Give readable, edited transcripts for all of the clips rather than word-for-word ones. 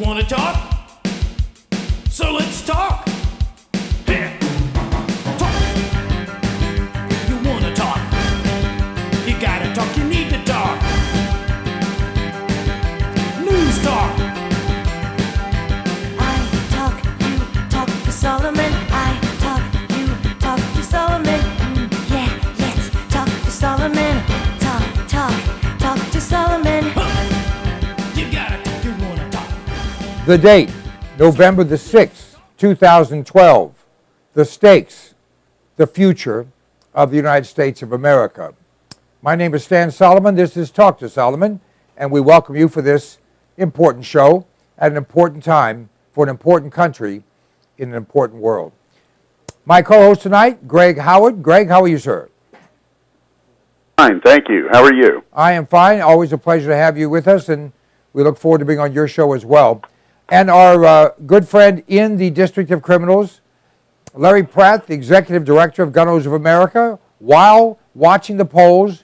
Wanna talk? So let's talk. Here. Talk. You wanna talk? You gotta talk, you need to talk. News talk. I talk, you talk to Solomon. I talk, you talk to Solomon. Yeah, let's talk to Solomon. Talk to Solomon. You gotta talk, you wanna talk. The date, November the 6th, 2012. The stakes, the future of the United States of America. My name is Stan Solomon. This is Talk to Solomon, and we welcome you for this important show at an important time for an important country in an important world. My co-host tonight, Greg Howard. Greg, how are you, sir? Fine, thank you. How are you? I am fine. Always a pleasure to have you with us, and we look forward to being on your show as well. And our good friend in the District of Criminals, Larry Pratt, the Executive Director of Gun Owners of America, while watching the polls,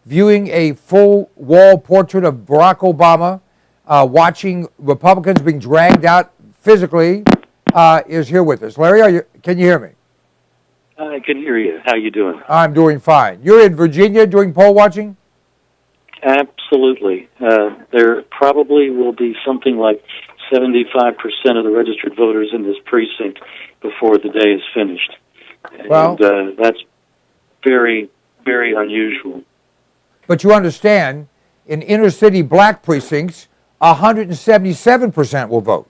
viewing a full wall portrait of Barack Obama, watching Republicans being dragged out physically, is here with us. Larry, can you hear me? I can hear you. How you doing? I'm doing fine. You're in Virginia doing poll watching? Absolutely. There probably will be something like 75% of the registered voters in this precinct before the day is finished. Well, and that's very, very unusual. But you understand, in inner city black precincts, 177% will vote.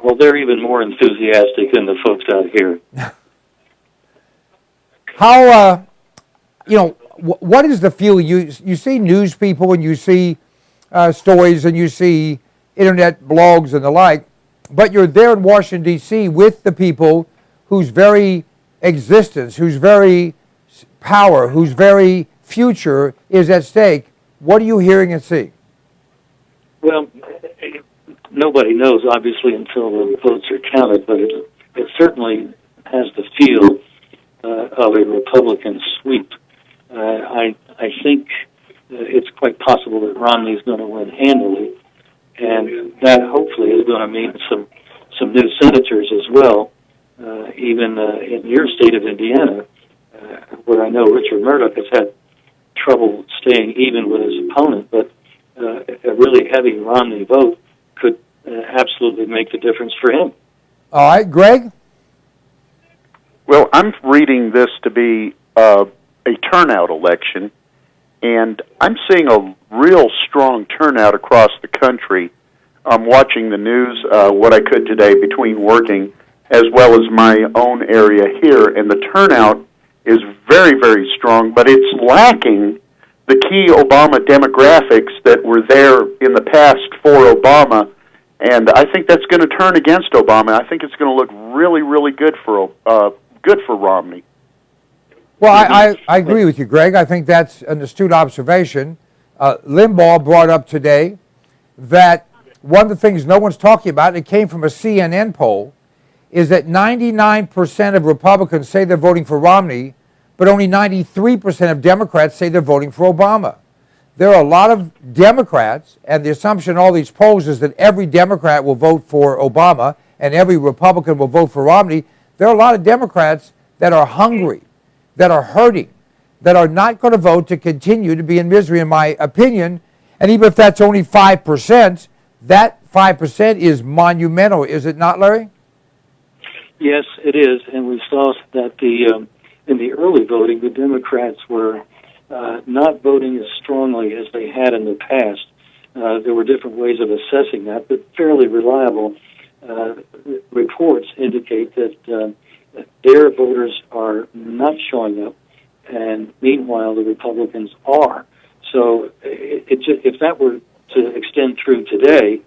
Well, they're even more enthusiastic than the folks out here. How, what is the feeling? You see news people and you see stories and you see internet blogs and the like, but you're there in Washington, D.C. with the people whose very existence, whose very power, whose very future is at stake. What are you hearing and seeing? Well, nobody knows, obviously, until the votes are counted, but it certainly has the feel of a Republican sweep. I think it's quite possible that Romney's going to win handily, and that hopefully is going to mean some new senators as well, even in your state of Indiana, where I know Richard Murdoch has had trouble staying even with his opponent, but a really heavy Romney vote could absolutely make the difference for him. All right, Greg? Well, I'm reading this to be a turnout election, and I'm seeing a real strong turnout across the country. I'm watching the news, what I could today, between working as well as my own area here, and the turnout is very, very strong, but it's lacking the key Obama demographics that were there in the past for Obama, and I think that's going to turn against Obama. I think it's going to look really, really good for Romney. Well, I agree with you, Greg. I think that's an astute observation. Limbaugh brought up today that one of the things no one's talking about, it came from a CNN poll, is that 99% of Republicans say they're voting for Romney, but only 93% of Democrats say they're voting for Obama. There are a lot of Democrats, and the assumption in all these polls is that every Democrat will vote for Obama and every Republican will vote for Romney. There are a lot of Democrats that are hungry, that are hurting, that are not going to vote to continue to be in misery, in my opinion. And even if that's only 5%, that 5% is monumental, is it not, Larry? Yes, it is, and we saw that in the early voting, the Democrats were not voting as strongly as they had in the past. There were different ways of assessing that, but fairly reliable reports indicate that their voters are not showing up, and meanwhile the Republicans are. So if that were to extend through today,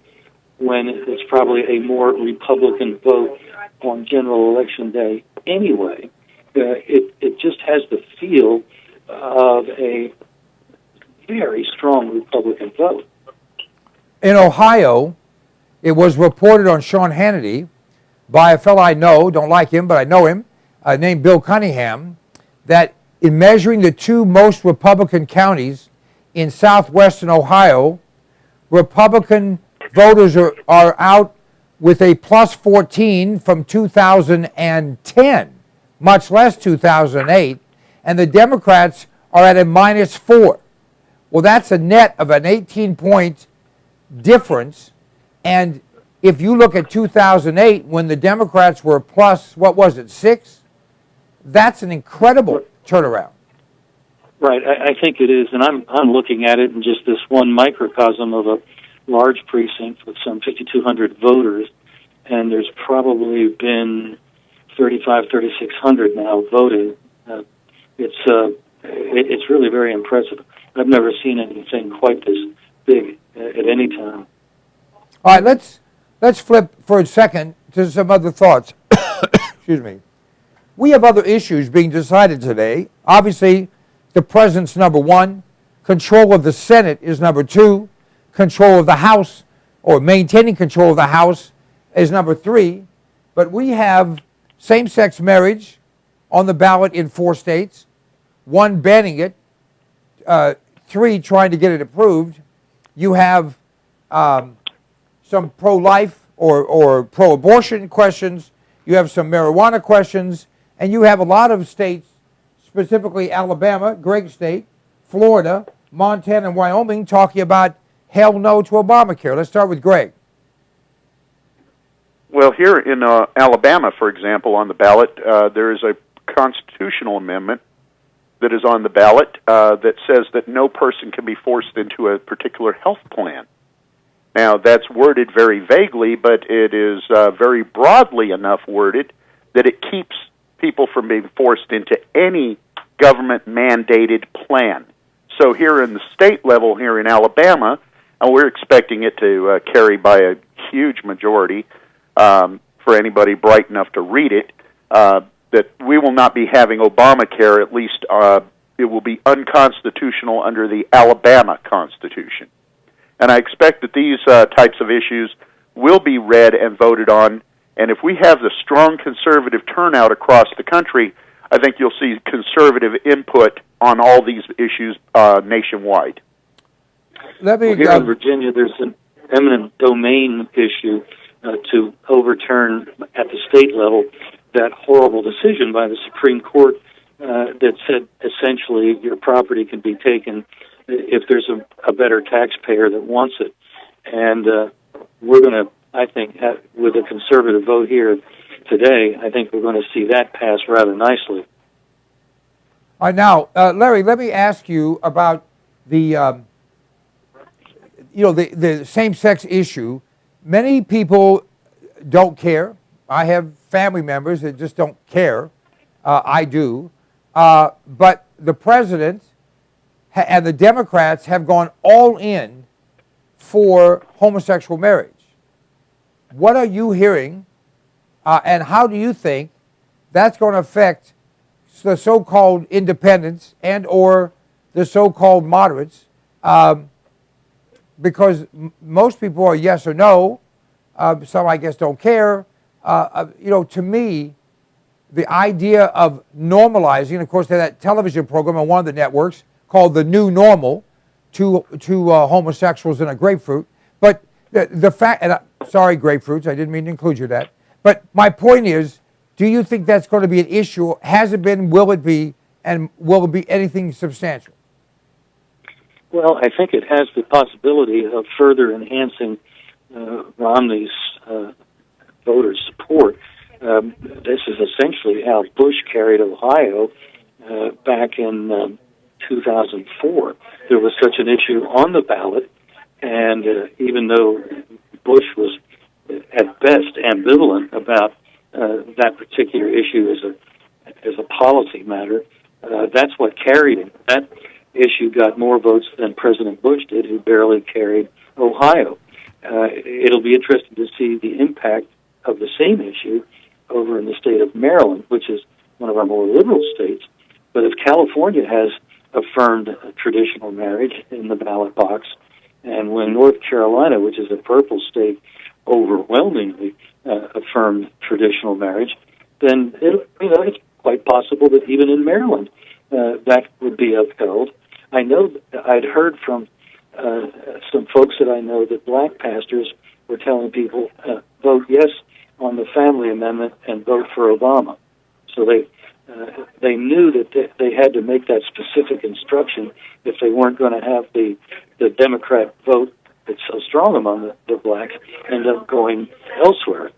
when it's probably a more Republican vote on general election day anyway, it just has the feel of a very strong Republican vote. In Ohio, it was reported on Sean Hannity by a fellow I know, don't like him, but I know him, named Bill Cunningham, that in measuring the two most Republican counties in southwestern Ohio, Republican voters are out with a plus 14 from 2010, much less 2008, and the Democrats are at a minus 4. Well, that's a net of an 18-point difference. And if you look at 2008, when the Democrats were plus, what was it, 6? That's an incredible turnaround. Right, I think it is, and I'm looking at it in just this one microcosm of a large precinct with some 5,200 voters, and there's probably been 3,600 now voting. It's really very impressive. I've never seen anything quite this big at any time. All right, let's flip for a second to some other thoughts. Excuse me. We have other issues being decided today. Obviously, the president's number one. Control of the Senate is number two. Control of the House, or maintaining control of the House, is number three. But we have same-sex marriage on the ballot in 4 states, 1 banning it, 3 trying to get it approved. You have some pro-life or pro-abortion questions. You have some marijuana questions. And you have a lot of states, specifically Alabama, Greg's state, Florida, Montana, and Wyoming, talking about hell no to Obamacare. Let's start with Greg. Well, here in Alabama, for example, on the ballot, there is a constitutional amendment that is on the ballot that says that no person can be forced into a particular health plan. Now, that's worded very vaguely, but it is very broadly enough worded that it keeps people from being forced into any government-mandated plan. So here in the state level, here in Alabama, we're expecting it to carry by a huge majority for anybody bright enough to read it, that we will not be having Obamacare, at least it will be unconstitutional under the Alabama Constitution. And I expect that these types of issues will be read and voted on. And if we have the strong conservative turnout across the country, I think you'll see conservative input on all these issues nationwide. Here in Virginia, there's an eminent domain issue to overturn at the state level that horrible decision by the Supreme Court that said essentially your property can be taken if there's a better taxpayer that wants it. And we're going to, I think, with a conservative vote here today, I think we're going to see that pass rather nicely. All right, now, Larry, let me ask you about the same-sex issue. Many people don't care. I have family members that just don't care. I do. But the president and the Democrats have gone all in for homosexual marriage. What are you hearing, and how do you think that's going to affect the so-called independents and or the so-called moderates? Because most people are yes or no. Some, I guess, don't care. To me, the idea of normalizing, of course, that television program on one of the networks called The New Normal to homosexuals in a grapefruit. But the fact, and sorry, grapefruits, I didn't mean to include you in that. But my point is, do you think that's going to be an issue? Has it been, will it be, and will it be anything substantial? Well, I think it has the possibility of further enhancing Romney's voter support. This is essentially how Bush carried Ohio back in 2004. There was such an issue on the ballot, and even though Bush was at best ambivalent about that particular issue as a policy matter, that's what carried him. That issue got more votes than President Bush did, who barely carried Ohio. It'll be interesting to see the impact of the same issue over in the state of Maryland, which is one of our more liberal states. But if California has affirmed traditional marriage in the ballot box, and when North Carolina, which is a purple state, overwhelmingly affirmed traditional marriage, then it's quite possible that even in Maryland that would be upheld. I know I'd heard from some folks that I know that black pastors were telling people, vote yes on the family amendment and vote for Obama. So they knew that they had to make that specific instruction if they weren't going to have the Democrat vote that's so strong among the blacks end up going elsewhere.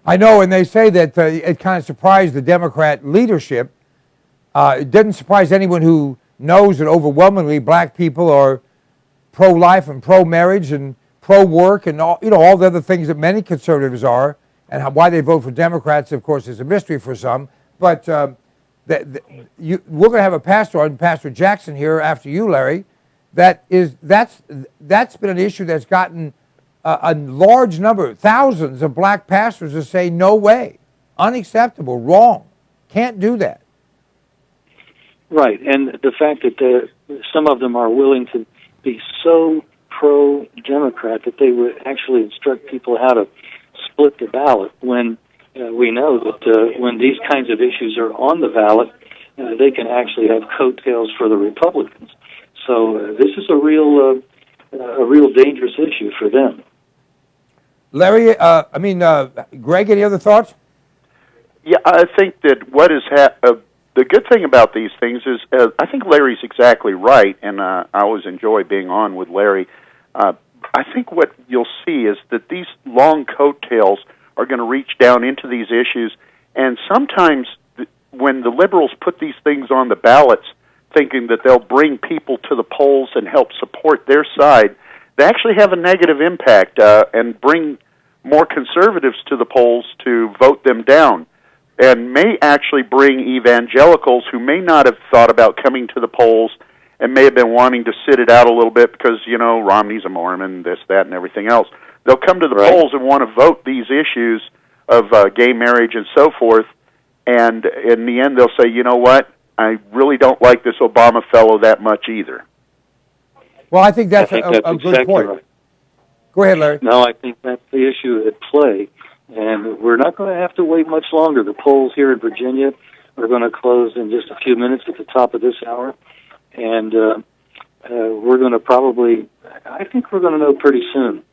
I know, and they say that it kind of surprised the Democrat leadership. It didn't surprise anyone who knows that overwhelmingly black people are pro-life and pro-marriage and pro-work and all the other things that many conservatives are, and why they vote for Democrats, of course, is a mystery for some. But we're going to have a pastor on, Pastor Jackson, here after you, Larry. That's been an issue that's gotten a large number, thousands of black pastors to say, no way, unacceptable, wrong, can't do that. Right, and the fact that some of them are willing to be so pro-Democrat that they would actually instruct people how to split the ballot when we know that when these kinds of issues are on the ballot, they can actually have coattails for the Republicans. So this is a real dangerous issue for them. Larry, Greg, any other thoughts? Yeah, I think that what is the good thing about these things is I think Larry's exactly right, and I always enjoy being on with Larry. I think what you'll see is that these long coattails are going to reach down into these issues, and sometimes when the liberals put these things on the ballots thinking that they'll bring people to the polls and help support their side, they actually have a negative impact and bring more conservatives to the polls to vote them down, and may actually bring evangelicals who may not have thought about coming to the polls and may have been wanting to sit it out a little bit because, Romney's a Mormon, this, that, and everything else. They'll come to the polls and want to vote these issues of gay marriage and so forth, and in the end they'll say, you know what, I really don't like this Obama fellow that much either. Well, I think that's, that's a exactly good point. Right. Go ahead, Larry. No, I think that's the issue at play, and we're not going to have to wait much longer. The polls here in Virginia are going to close in just a few minutes at the top of this hour, and we're going to I think we're going to know pretty soon.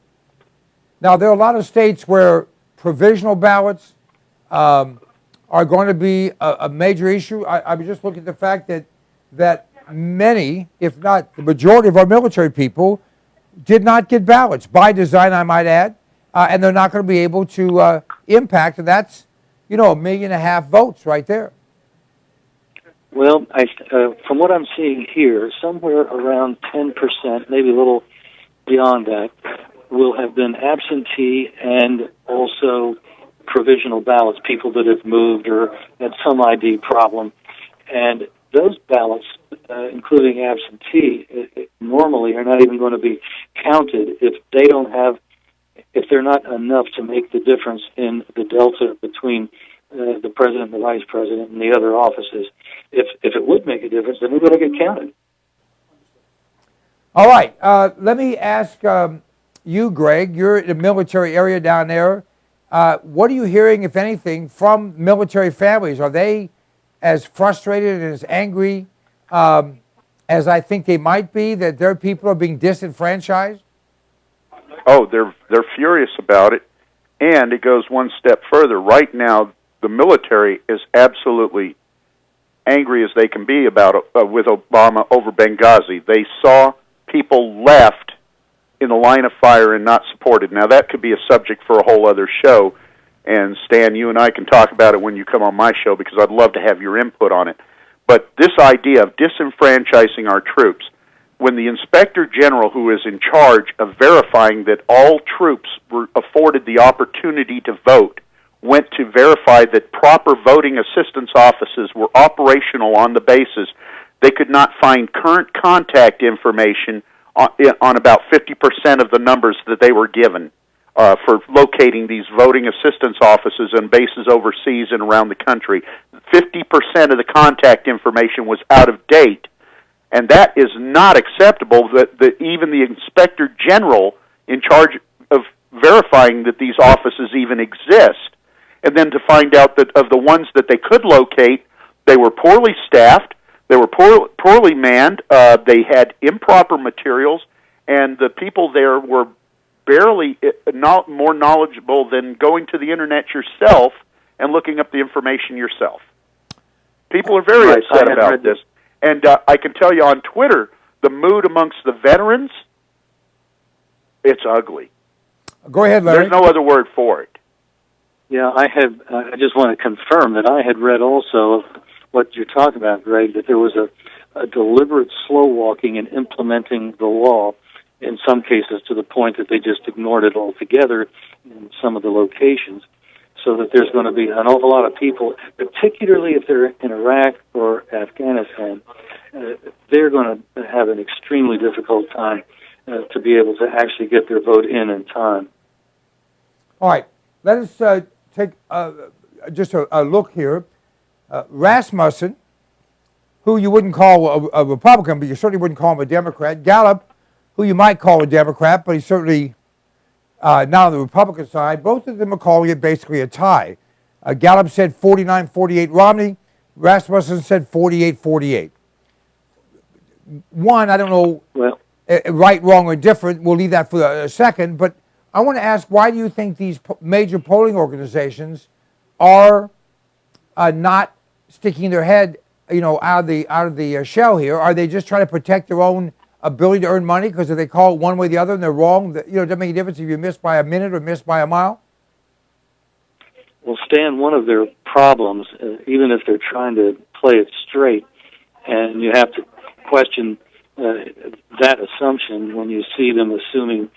Now, there are a lot of states where provisional ballots are going to be a major issue. I was just looking at the fact that many, if not the majority of our military people, did not get ballots, by design, I might add, and they're not going to be able to impact, and that's, 1.5 million votes right there. Well, from what I'm seeing here, somewhere around 10%, maybe a little beyond that, will have been absentee and also provisional ballots, people that have moved or had some ID problem. And those ballots, including absentee, normally are not even going to be counted if they're not enough to make the difference in the delta between the president, the vice president, and the other offices. If it would make a difference, then they're going to get counted. All right. Let me ask you, Greg. You're in the military area down there. What are you hearing, if anything, from military families? Are they as frustrated and as angry as I think they might be, that their people are being disenfranchised? Oh, they're furious about it, and it goes one step further. Right now, the military is absolutely angry as they can be about with Obama over Benghazi. They saw people left in the line of fire and not supported. Now, that could be a subject for a whole other show, and Stan, you and I can talk about it when you come on my show, because I'd love to have your input on it. But this idea of disenfranchising our troops, when the Inspector General, who is in charge of verifying that all troops were afforded the opportunity to vote, went to verify that proper voting assistance offices were operational on the basis they could not find current contact information on about 50% of the numbers that they were given for locating these voting assistance offices and bases overseas and around the country. 50% of the contact information was out of date, and that is not acceptable, that even the Inspector General in charge of verifying that these offices even exist, and then to find out that of the ones that they could locate, they were poorly staffed, They were poorly manned. They had improper materials, and the people there were barely not more knowledgeable than going to the internet yourself and looking up the information yourself. People are very upset about this. And I can tell you on Twitter, the mood amongst the veterans, it's ugly. Go ahead, Larry. There's no other word for it. Yeah, I just want to confirm that I had read also what you're talking about, Greg, that there was a deliberate slow walking in implementing the law, in some cases to the point that they just ignored it altogether in some of the locations, so that there's going to be an awful lot of people, particularly if they're in Iraq or Afghanistan, they're going to have an extremely difficult time to be able to actually get their vote in time. All right, let us take just a look here. Rasmussen, who you wouldn't call a Republican, but you certainly wouldn't call him a Democrat. Gallup, who you might call a Democrat, but he's certainly not on the Republican side. Both of them are calling it basically a tie. Gallup said 49-48 Romney. Rasmussen said 48-48. One, I don't know, right, wrong, or different. We'll leave that for a second. But I want to ask, why do you think these major polling organizations are not sticking their head, out of the shell here? Are they just trying to protect their own ability to earn money? Because if they call it one way or the other and they're wrong, it doesn't make a difference if you miss by a minute or miss by a mile? Well, Stan, one of their problems, even if they're trying to play it straight, and you have to question that assumption when you see them assuming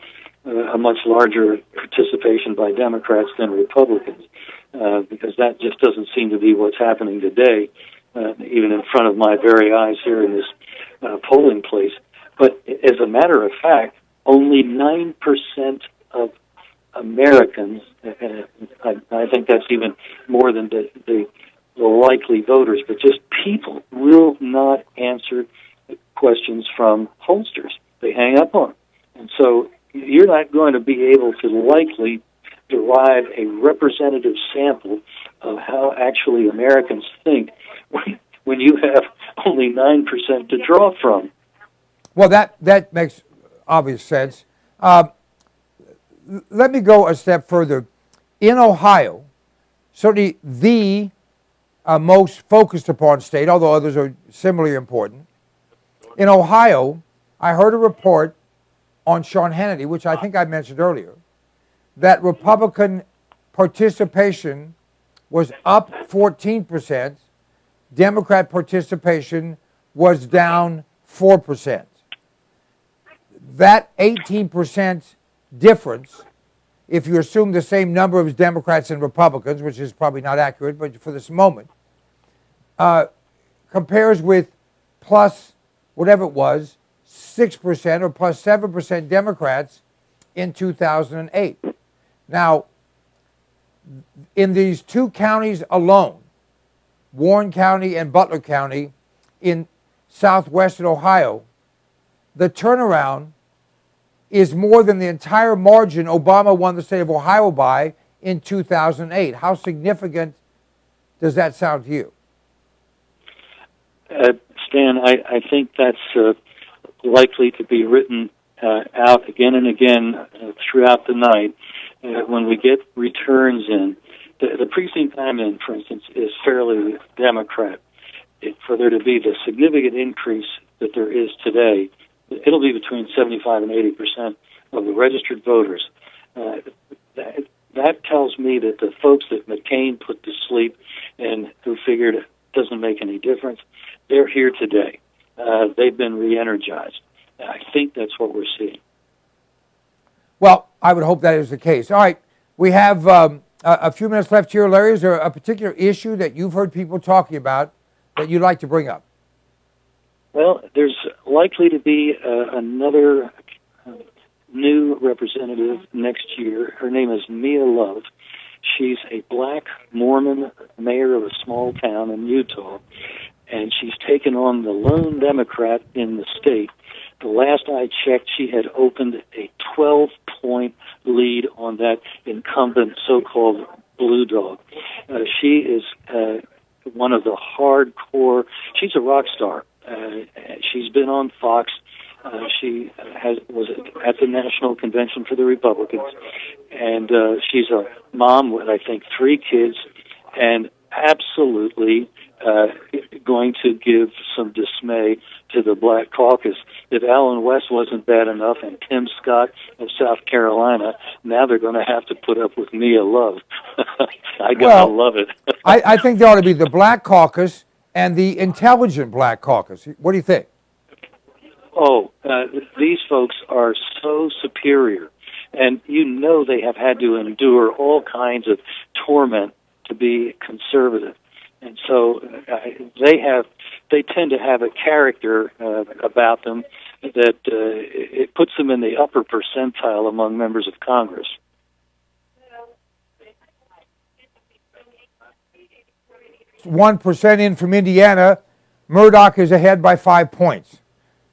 a much larger participation by Democrats than Republicans, because that just doesn't seem to be what's happening today, even in front of my very eyes here in this polling place. But as a matter of fact, only 9% of Americans, I think that's even more than the likely voters, but just people will not answer questions from pollsters. They hang up on them. And so you're not going to be able to likely derive a representative sample of how actually Americans think when you have only 9% to draw from. Well, that makes obvious sense. Let me go a step further. In Ohio, certainly the most focused upon state, although others are similarly important. In Ohio, I heard a report on Sean Hannity, which I think I mentioned earlier, that Republican participation was up 14%, Democrat participation was down 4%. That 18% difference, if you assume the same number of Democrats and Republicans, which is probably not accurate, but for this moment, compares with plus whatever it was, 6% or plus 7% Democrats in 2008. Now, in these two counties alone, Warren County and Butler County in southwestern Ohio, the turnaround is more than the entire margin Obama won the state of Ohio by in 2008. How significant does that sound to you? Stan, I think that's likely to be written out again and again throughout the night when we get returns in. The precinct I'm in, for instance, is fairly Democrat. For there to be the significant increase that there is today, it'll be between 75 and 80% of the registered voters. That tells me that the folks that McCain put to sleep and who figured it doesn't make any difference, they're here today. They've been re-energized. I think that's what we're seeing. Well, I would hope that is the case. All right, we have a few minutes left here. Larry, is there a particular issue that you've heard people talking about that you'd like to bring up? Well, there's likely to be another new representative next year. Her name is Mia Love. She's a black Mormon mayor of a small town in Utah, and she's taken on the lone Democrat in the state. The last I checked, she had opened a 12-point lead on that incumbent so-called blue dog. She is one of the hardcore, she's a rock star She's been on Fox. She was at the National Convention for the Republicans, and she's a mom with, I think, 3 kids, and absolutely going to give some dismay to the Black Caucus. If Alan West wasn't bad enough, and Tim Scott of South Carolina, now they're going to have to put up with Mia Love. I gotta love it. I think there ought to be the Black Caucus and the intelligent Black Caucus. What do you think? Oh, these folks are so superior, and you know they have had to endure all kinds of torment to be conservative, and so they tend to have a character about them that it puts them in the upper percentile among members of Congress. One 1% in from Indiana, Murdoch is ahead by 5 points.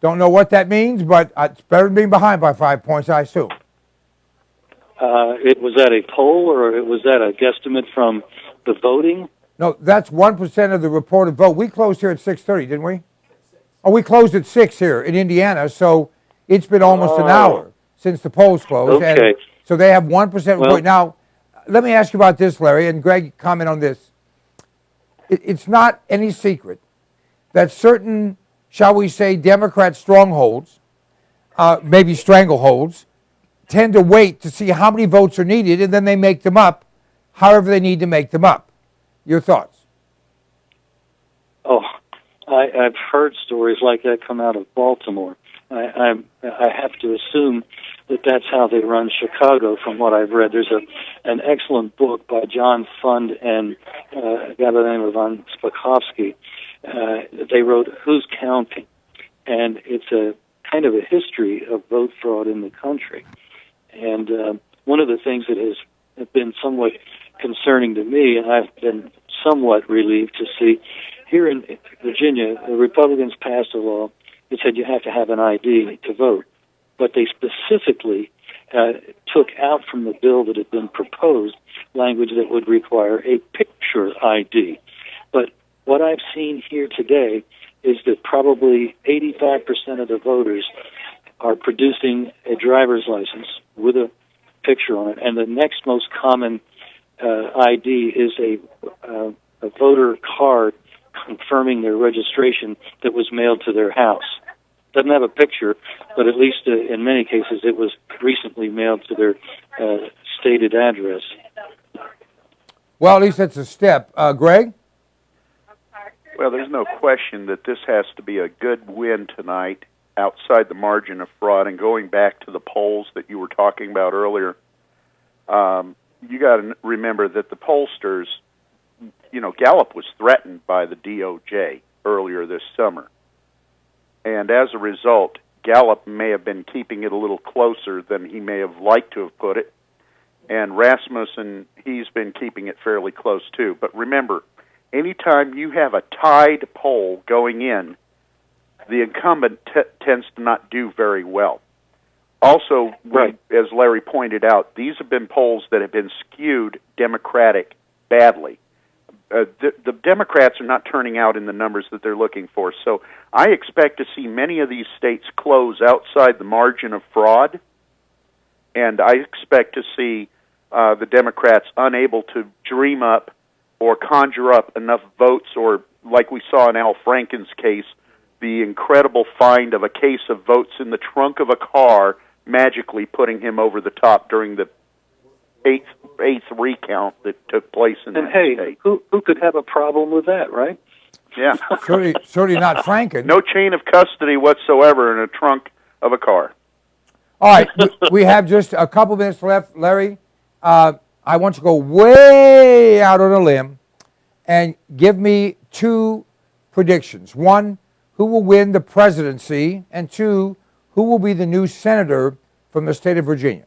Don't know what that means, but it's better than being behind by 5 points, I assume. It was at a poll, or it was at a guesstimate from the voting? No, that's 1% of the reported vote. We closed here at 6:30, didn't we? Oh, we closed at 6 here in Indiana, so it's been almost an hour since the polls closed. Okay. And so they have 1% vote. Now, let me ask you about this, Larry, and Greg, comment on this. It's not any secret that certain, shall we say, Democrat strongholds, maybe strangleholds, tend to wait to see how many votes are needed, and then they make them up however they need to make them up. Your thoughts? Oh, I've heard stories like that come out of Baltimore. I have to assume that that's how they run Chicago, from what I've read. There's an excellent book by John Fund and a guy by the name of Von Spakovsky. They wrote Who's Counting? And it's a kind of a history of vote fraud in the country. And one of the things that has been somewhat concerning to me, and I've been somewhat relieved to see, here in Virginia, the Republicans passed a law that said you have to have an ID to vote. But they specifically took out from the bill that had been proposed language that would require a picture ID. But what I've seen here today is that probably 85% of the voters are producing a driver's license with a picture on it, and the next most common ID is a voter card confirming their registration that was mailed to their house. Doesn't have a picture, but at least in many cases it was recently mailed to their stated address. Well, at least that's a step. Greg? Well, there's no question that this has to be a good win tonight outside the margin of fraud. And going back to the polls that you were talking about earlier, you got to remember that the pollsters, Gallup was threatened by the DOJ earlier this summer. And as a result, Gallup may have been keeping it a little closer than he may have liked to have put it. And Rasmussen, he's been keeping it fairly close too. But remember, anytime you have a tied poll going in, the incumbent tends to not do very well. Also, as Larry pointed out, these have been polls that have been skewed Democratic badly. The Democrats are not turning out in the numbers that they're looking for. So I expect to see many of these states close outside the margin of fraud, and I expect to see the Democrats unable to dream up or conjure up enough votes, or like we saw in Al Franken's case, the incredible find of a case of votes in the trunk of a car magically putting him over the top during the eighth recount that took place in that state. Who could have a problem with that, right? Yeah. certainly not Franken. No chain of custody whatsoever in a trunk of a car. All right, we have just a couple minutes left. Larry, I want you to go way out on a limb and give me 2 predictions. 1, who will win the presidency? And 2, who will be the new senator from the state of Virginia?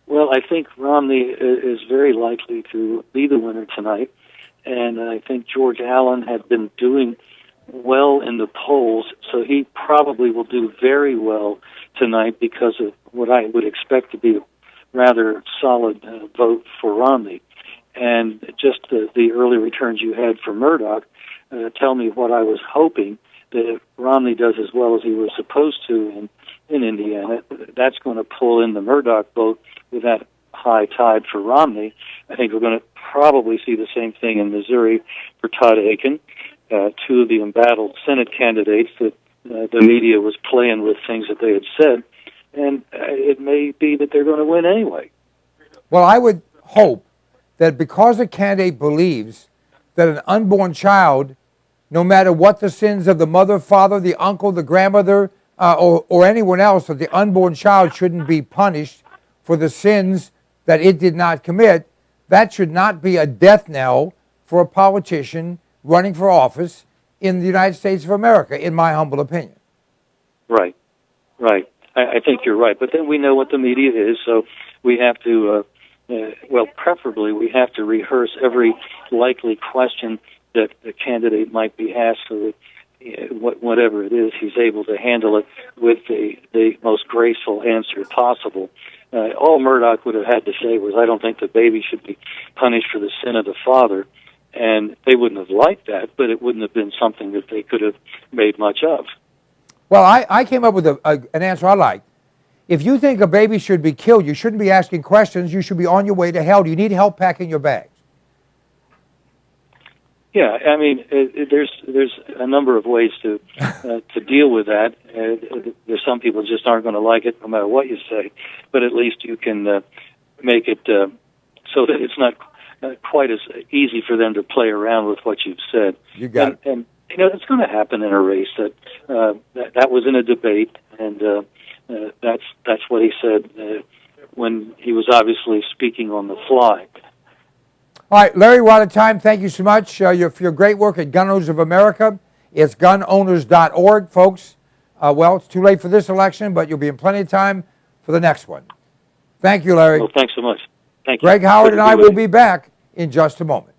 Well, I think Romney is very likely to be the winner tonight, and I think George Allen had been doing well in the polls, so he probably will do very well tonight because of what I would expect to be a rather solid vote for Romney. And just the early returns you had for Murdoch, tell me what I was hoping, that if Romney does as well as he was supposed to in Indiana, that's going to pull in the Murdoch vote with that high tide for Romney. I think we're going to probably see the same thing in Missouri for Todd Akin, two of the embattled Senate candidates that the media was playing with things that they had said, and it may be that they're going to win anyway. Well, I would hope that because a candidate believes that an unborn child, no matter what the sins of the mother, father, the uncle, the grandmother, or anyone else, that the unborn child shouldn't be punished for the sins that it did not commit, that should not be a death knell for a politician running for office in the United States of America, in my humble opinion. Right. I think you're right. But then we know what the media is, so we have to, preferably we have to rehearse every likely question that the candidate might be asked, so that whatever it is, he's able to handle it with the most graceful answer possible. All Murdoch would have had to say was, I don't think the baby should be punished for the sin of the father. And they wouldn't have liked that, but it wouldn't have been something that they could have made much of. Well, I came up with an answer I like. If you think a baby should be killed, you shouldn't be asking questions. You should be on your way to hell. Do you need help packing your bags? Yeah, I mean, there's a number of ways to deal with that. There's some people just aren't going to like it no matter what you say, but at least you can make it so that it's not quite as easy for them to play around with what you've said. You got it. And you know, it's going to happen in a race. That was in a debate, and that's what he said when he was obviously speaking on the fly. All right, Larry, we're out of time. Thank you so much for your great work at Gun Owners of America. It's gunowners.org, folks. Well, it's too late for this election, but you'll be in plenty of time for the next one. Thank you, Larry. Well, thanks so much. Thank you. Greg Howard and I will be back in just a moment.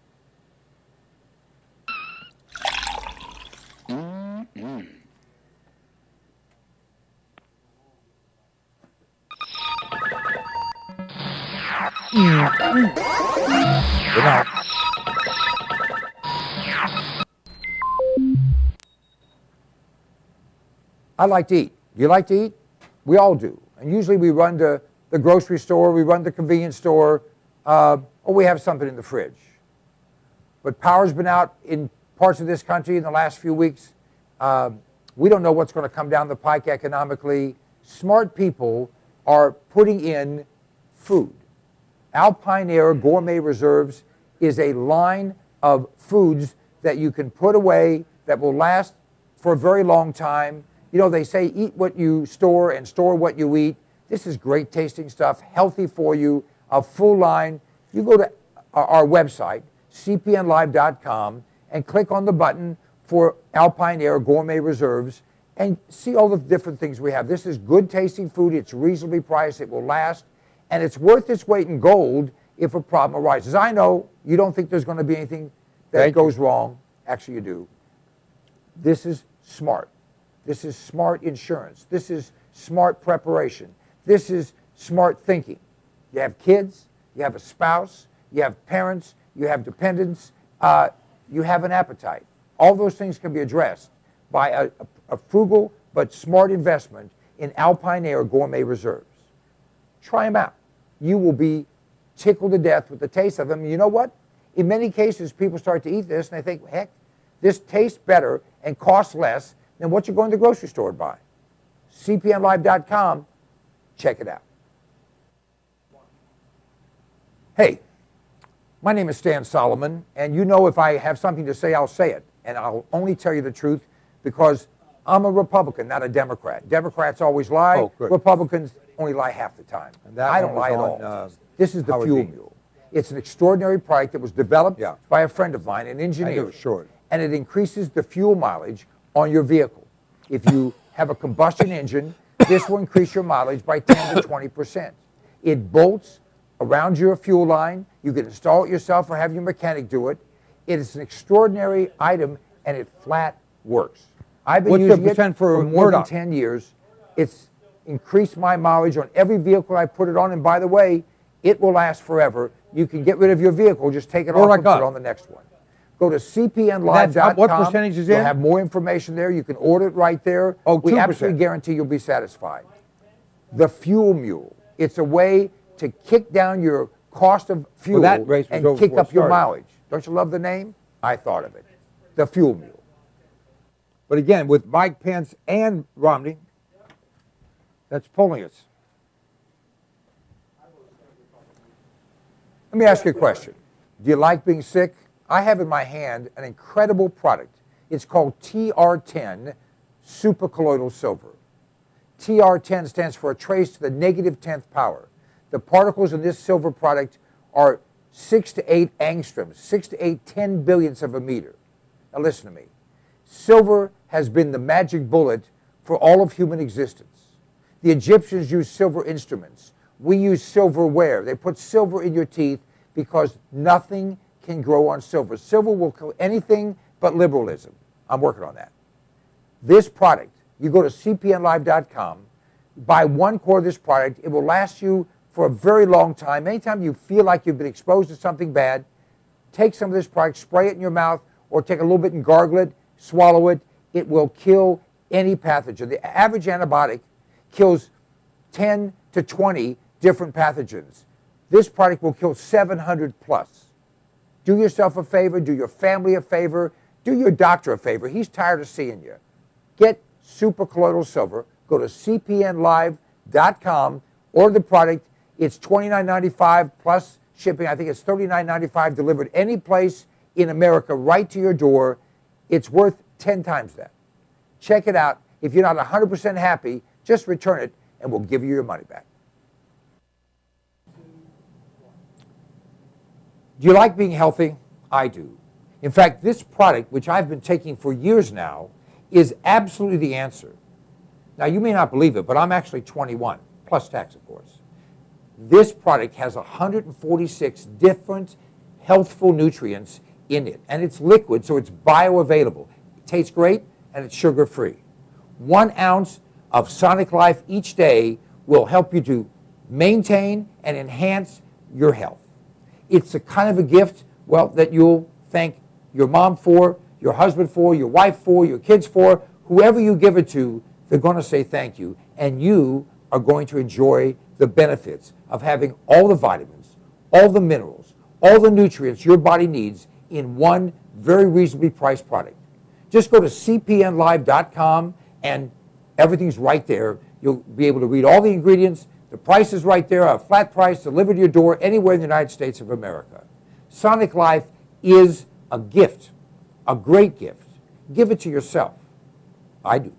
Good night. I like to eat. Do you like to eat? We all do. And usually we run to the grocery store, we run to the convenience store, or we have something in the fridge. But power's been out in parts of this country in the last few weeks. We don't know what's going to come down the pike economically. Smart people are putting in food. Alpine Air Gourmet Reserves is a line of foods that you can put away that will last for a very long time. You know, they say eat what you store and store what you eat. This is great tasting stuff, healthy for you, a full line. You go to our website, cpnlive.com, and click on the button for Alpine Air Gourmet Reserves and see all the different things we have. This is good tasting food. It's reasonably priced. It will last. And it's worth its weight in gold if a problem arises. I know you don't think there's going to be anything that goes wrong. Actually, you do. This is smart. This is smart insurance. This is smart preparation. This is smart thinking. You have kids, you have a spouse, you have parents, you have dependents, you have an appetite. All those things can be addressed by a frugal but smart investment in Alpine Air Gourmet Reserves. Try them out. You will be tickled to death with the taste of them. You know what? In many cases, people start to eat this and they think, heck, this tastes better and costs less than what you're going to the grocery store to buy. cpnlive.com. Check it out. Hey, my name is Stan Solomon, and you know if I have something to say, I'll say it. And I'll only tell you the truth because I'm a Republican, not a Democrat. Democrats always lie. Oh, Republicans only lie half the time. I don't lie at all. This is the fuel mule. It's an extraordinary product that was developed by a friend of mine, an engineer. And it increases the fuel mileage on your vehicle. If you have a combustion engine, this will increase your mileage by 10 to 20%. It bolts around your fuel line. You can install it yourself or have your mechanic do it. It is an extraordinary item, and it flat works. I've been using it for more than 10 years. It's increased my mileage on every vehicle I put it on, and by the way, it will last forever. You can get rid of your vehicle, just take it off and put it on the next one. Go to cpnlive.com. What percentage is in? You'll have more information there. You can order it right there. Oh, we 2%. absolutely guarantee you'll be satisfied. The Fuel Mule. It's a way to kick down your cost of fuel that race was and over kick before it up your started. mileage. Don't you love the name? I thought of it. The Fuel Mule. But again, with Mike Pence and Romney, that's pulling us. Let me ask you a question. Do you like being sick? I have in my hand an incredible product. It's called TR10 supercolloidal silver. TR10 stands for a trace to the negative 10th power. The particles in this silver product are 6 to 8 angstroms, 6 to 8 10 billionths of a meter. Now listen to me. Silver has been the magic bullet for all of human existence. The Egyptians used silver instruments. We use silverware. They put silver in your teeth because nothing can grow on silver. Silver will kill anything but liberalism. I'm working on that. This product, you go to cpnlive.com, buy 1 quart of this product. It will last you for a very long time. Anytime you feel like you've been exposed to something bad, take some of this product, spray it in your mouth, or take a little bit and gargle it, swallow it. It will kill any pathogen. The average antibiotic kills 10 to 20 different pathogens. This product will kill 700 plus. Do yourself a favor, do your family a favor, do your doctor a favor. He's tired of seeing you. Get supercolloidal silver. Go to cpnlive.com, order the product. It's $29.95 plus shipping. I think it's $39.95 delivered any place in America right to your door. It's worth 10 times that. Check it out. If you're not 100% happy, just return it and we'll give you your money back. Do you like being healthy? I do. In fact, this product, which I've been taking for years now, is absolutely the answer. Now, you may not believe it, but I'm actually 21, plus tax, of course. This product has 146 different healthful nutrients in it, and it's liquid, so it's bioavailable. It tastes great, and it's sugar-free. 1 ounce of Sonic Life each day will help you to maintain and enhance your health. It's a kind of a gift, well, that you'll thank your mom for, your husband for, your wife for, your kids for. Whoever you give it to, they're going to say thank you, and you are going to enjoy the benefits of having all the vitamins, all the minerals, all the nutrients your body needs in one very reasonably priced product. Just go to cpnlive.com and everything's right there. You'll be able to read all the ingredients. The price is right there, a flat price delivered to your door anywhere in the United States of America. Sonic Life is a gift, a great gift. Give it to yourself. I do.